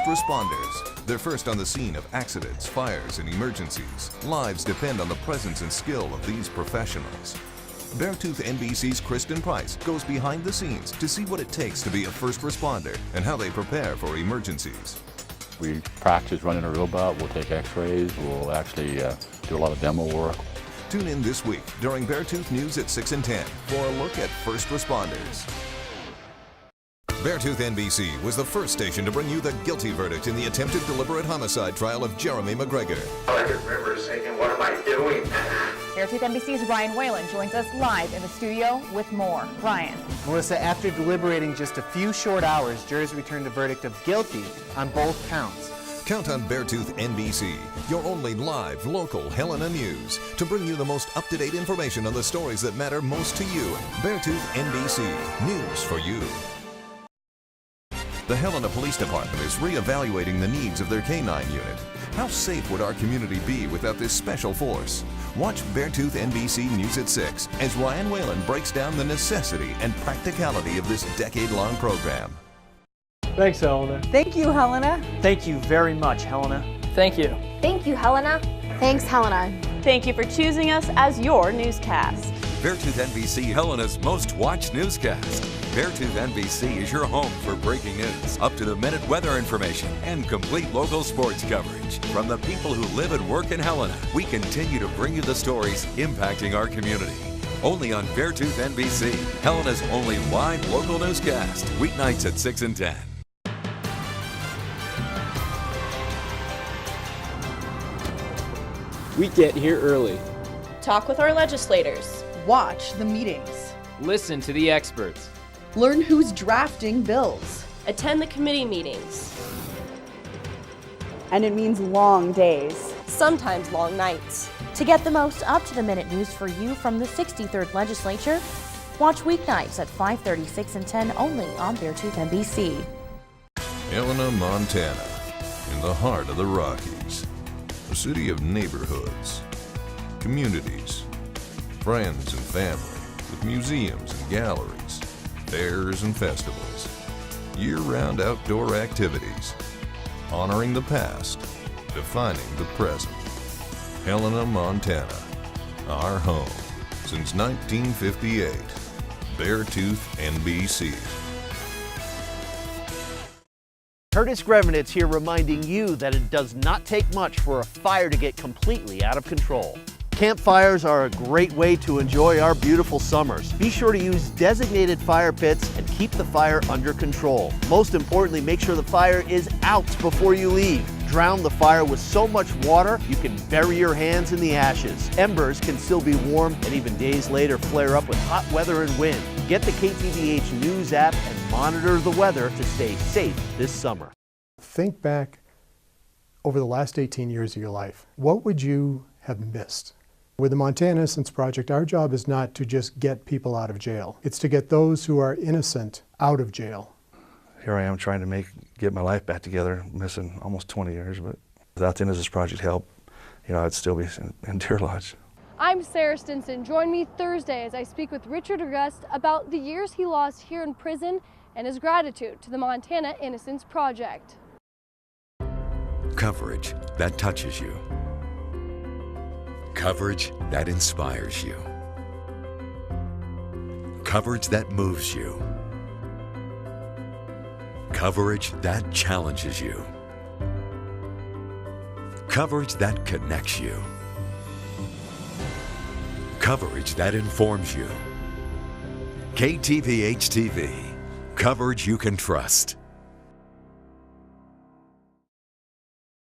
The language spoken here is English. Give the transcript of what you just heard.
first responders. They're first on the scene of accidents, fires, and emergencies. Lives depend on the presence and skill of these professionals. Beartooth NBC's Kristen Price goes behind the scenes to see what it takes to be a first responder and how they prepare for emergencies. We practice running a robot, we'll take x-rays, we'll actually do a lot of demo work. Tune in this week during Beartooth News at 6 and 10 for a look at first responders. Beartooth NBC was the first station to bring you the guilty verdict in the attempted deliberate homicide trial of Jeremy McGregor. I can remember thinking, what am I doing? Beartooth NBC's Ryan Whalen joins us live in the studio with more. Ryan. Melissa, after deliberating just a few short hours, jurors returned a verdict of guilty on both counts. Count on Beartooth NBC, your only live, local Helena news, to bring you the most up-to-date information on the stories that matter most to you. Beartooth NBC, news for you. The Helena Police Department is re-evaluating the needs of their K-9 unit. How safe would our community be without this special force? Watch Beartooth NBC News at 6 as Ryan Whalen breaks down the necessity and practicality of this decade-long program. Thanks, Helena. Thank you, Helena. Thank you very much, Helena. Thank you. Thank you, Helena. Thanks, Helena. Thank you for choosing us as your newscast. Beartooth NBC, Helena's most watched newscast. Beartooth NBC is your home for breaking news, up-to-the-minute weather information, and complete local sports coverage. From the people who live and work in Helena, we continue to bring you the stories impacting our community. Only on Beartooth NBC, Helena's only live local newscast, weeknights at 6 and 10. We get here early. Talk with our legislators. Watch the meetings. Listen to the experts. Learn who's drafting bills. Attend the committee meetings. And it means long days. Sometimes long nights. To get the most up-to-the-minute news for you from the 63rd Legislature, watch weeknights at 5:30, 6 and 10 only on Beartooth NBC. Helena, Montana, in the heart of the Rockies. A city of neighborhoods, communities, friends and family, with museums and galleries, fairs and festivals, year-round outdoor activities, honoring the past, defining the present. Helena, Montana, our home since 1958. Beartooth NBC. Curtis Grevenitz here reminding you that it does not take much for a fire to get completely out of control. Campfires are a great way to enjoy our beautiful summers. Be sure to use designated fire pits and keep the fire under control. Most importantly, make sure the fire is out before you leave. Drown the fire with so much water you can bury your hands in the ashes. Embers can still be warm and even days later flare up with hot weather and wind. Get the KTVH News app and monitor the weather to stay safe this summer. Think back over the last 18 years of your life. What would you have missed? With the Montana Innocence Project, our job is not to just get people out of jail. It's to get those who are innocent out of jail. Here I am trying to get my life back together, missing almost 20 years, but without the Innocence Project help, I'd still be in Deer Lodge. I'm Sarah Stinson. Join me Thursday as I speak with Richard August about the years he lost here in prison and his gratitude to the Montana Innocence Project. Coverage that touches you. Coverage that inspires you. Coverage that moves you. Coverage that challenges you. Coverage that connects you. Coverage that informs you. KTVH TV. Coverage you can trust.